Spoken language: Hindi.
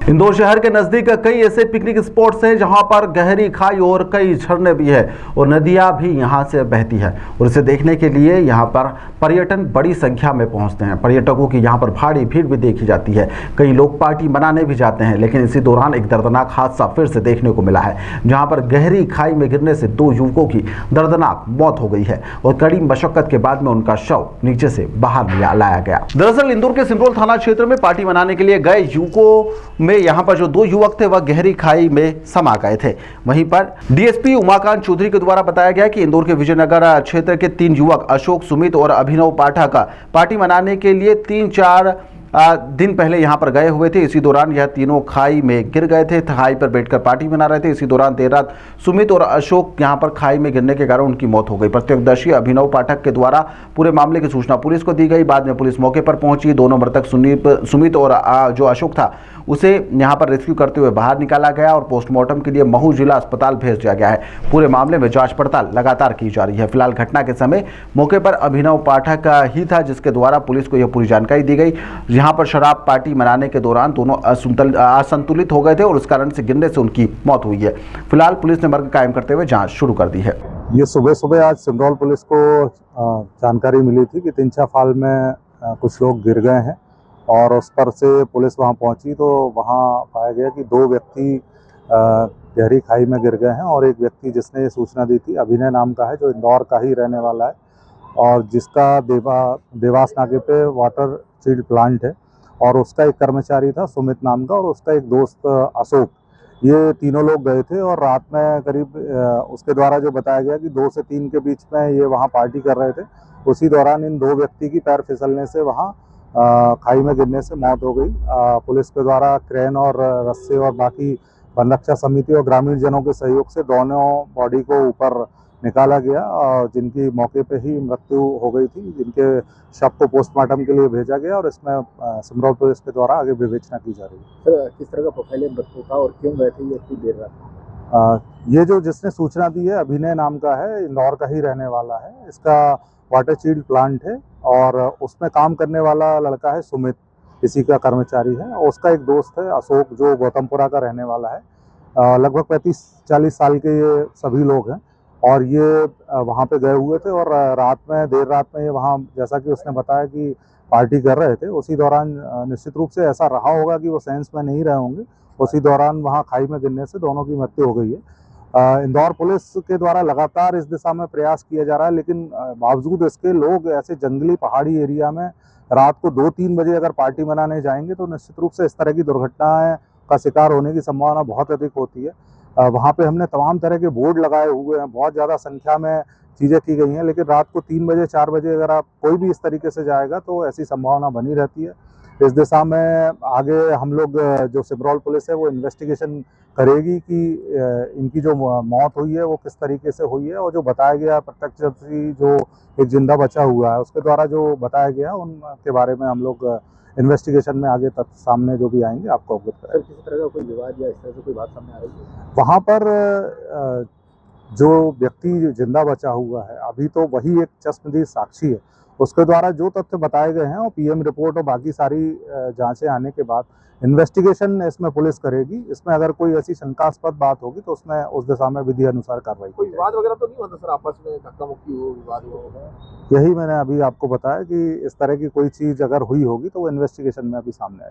इंदौर शहर के नजदीक कई ऐसे पिकनिक स्पॉट्स हैं जहां पर गहरी खाई और कई झरने भी है और नदियां भी यहां से बहती है और इसे देखने के लिए यहां पर पर्यटन बड़ी संख्या में पहुंचते हैं। पर्यटकों की यहां पर भारी भीड़ भी देखी जाती है। कई लोग पार्टी मनाने भी जाते हैं, लेकिन इसी दौरान एक दर्दनाक हादसा फिर से देखने को मिला है, जहां पर गहरी खाई में गिरने से 2 युवकों की दर्दनाक मौत हो गई है और कड़ी मशक्कत के बाद में उनका शव नीचे से बाहर लाया गया। दरअसल इंदौर के सिमरोल थाना क्षेत्र में पार्टी मनाने के लिए गए युवकों में यहां पर जो 2 युवक थे वह गहरी खाई में समा गए थे। वहीं पर डीएसपी उमाकांत चौधरी के द्वारा बताया गया कि इंदौर के विजयनगर क्षेत्र के 3 युवक अशोक, सुमित और अभिनव पाठक पार्टी मनाने के लिए 3-4 दिन पहले यहां पर गए हुए थे। इसी दौरान यह तीनों खाई में गिर गए थे। खाई पर बैठकर पार्टी मना रहे थे। इसी दौरान देर रात सुमित और अशोक यहां पर खाई में गिरने के कारण उनकी मौत हो गई। प्रत्यक्षदर्शी अभिनव पाठक के द्वारा पूरे मामले की सूचना पुलिस को दी गई। बाद में पुलिस मौके पर पहुंची। दोनों मृतक सुमित और जो अशोक था उसे यहां पर रेस्क्यू करते हुए बाहर निकाला गया और पोस्टमार्टम के लिए महू जिला अस्पताल भेज दिया गया है। पूरे मामले में जांच पड़ताल लगातार की जा रही है। फिलहाल घटना के समय मौके पर अभिनव पाठक ही था, जिसके द्वारा पुलिस को यह पूरी जानकारी दी गई। यहां पर शराब पार्टी मनाने के दौरान दोनों असंतुलित हो गए थे और इस कारण से गिरने से उनकी मौत हुई है। फिलहाल पुलिस ने मर्ग कायम करते हुए जाँच शुरू कर दी है। ये सुबह आज सिमरोल पुलिस को जानकारी मिली थी कि तिंचा फाल में कुछ लोग गिर गए हैं और उस पर से पुलिस वहां पहुंची तो वहां पाया गया कि 2 व्यक्ति गहरी खाई में गिर गए हैं और एक व्यक्ति जिसने ये सूचना दी थी अभिनय नाम का है, जो इंदौर का ही रहने वाला है और जिसका देवास नाके पे वाटर ट्रीटमेंट प्लांट है और उसका एक कर्मचारी था सुमित नाम का और उसका एक दोस्त अशोक। ये तीनों लोग गए थे और रात में करीब उसके द्वारा जो बताया गया कि 2 से 3 के बीच में ये वहाँ पार्टी कर रहे थे। उसी दौरान इन 2 व्यक्ति की पैर फिसलने से वहाँ खाई में गिरने से मौत हो गई। पुलिस के द्वारा क्रेन और रस्से और बाकी वन रक्षा समिति और ग्रामीण जनों के सहयोग से दोनों बॉडी को ऊपर निकाला गया और जिनकी मौके पे ही मृत्यु हो गई थी, जिनके शव को पोस्टमार्टम के लिए भेजा गया और इसमें सिमरोल पुलिस के द्वारा आगे विवेचना की जा रही है। सर, किस तरह का प्रोफाइल है बच्चों का और क्यों गए थे ये इतनी देर रात? ये जो जिसने सूचना दी है अभिनय नाम का है, इंदौर का ही रहने वाला है। इसका वाटर ट्रीटमेंट प्लांट है और उसमें काम करने वाला लड़का है सुमित, इसी का कर्मचारी है। और उसका एक दोस्त है अशोक, जो गौतमपुरा का रहने वाला है। लगभग 35-40 साल के ये सभी लोग हैं और ये वहाँ पे गए हुए थे और देर रात में ये वहाँ, जैसा कि उसने बताया कि पार्टी कर रहे थे, उसी दौरान निश्चित रूप से ऐसा रहा होगा कि वो सेंस में नहीं रहे होंगे। उसी दौरान वहाँ खाई में गिरने से दोनों की मृत्यु हो गई है। इंदौर पुलिस के द्वारा लगातार इस दिशा में प्रयास किया जा रहा है, लेकिन बावजूद इसके लोग ऐसे जंगली पहाड़ी एरिया में रात को 2-3 बजे अगर पार्टी मनाने जाएंगे तो निश्चित रूप से इस तरह की दुर्घटनाएं का शिकार होने की संभावना बहुत अधिक होती है। वहाँ पे हमने तमाम तरह के बोर्ड लगाए हुए हैं, बहुत ज़्यादा संख्या में चीज़ें की गई हैं, लेकिन रात को 3 बजे 4 बजे अगर आप कोई भी इस तरीके से जाएगा तो ऐसी संभावना बनी रहती है। इस दिशा में आगे हम लोग जो सिमरोल पुलिस है वो इन्वेस्टिगेशन करेगी कि इनकी जो मौत हुई है वो किस तरीके से हुई है और जो बताया गया प्रत्यक्षदर्शी जो एक जिंदा बचा हुआ है उसके द्वारा जो बताया गया उनके बारे में हम लोग इन्वेस्टिगेशन में आगे तक सामने जो भी आएंगे आपको अवगत करेंगे। किसी तरह का कोई विवाद या इस तरह से कोई बात सामने आ रही है? वहाँ पर जो व्यक्ति जिंदा बचा हुआ है अभी तो वही एक चश्मदीद साक्षी है। उसके द्वारा जो तथ्य बताए गए हैं और पीएम रिपोर्ट और बाकी सारी जांचें आने के बाद इन्वेस्टिगेशन इसमें पुलिस करेगी। इसमें अगर कोई ऐसी शंकास्पद बात होगी तो उसमें उस दिशा में विधि अनुसार कार्रवाई कोई विवाद वगैरह तो नहीं होता सर, आपस में धक्का मुक्की हो, विवाद हो? यही मैंने अभी आपको बताया कि इस तरह की कोई चीज़ अगर हुई होगी तो वो इन्वेस्टिगेशन में अभी सामने आएगी।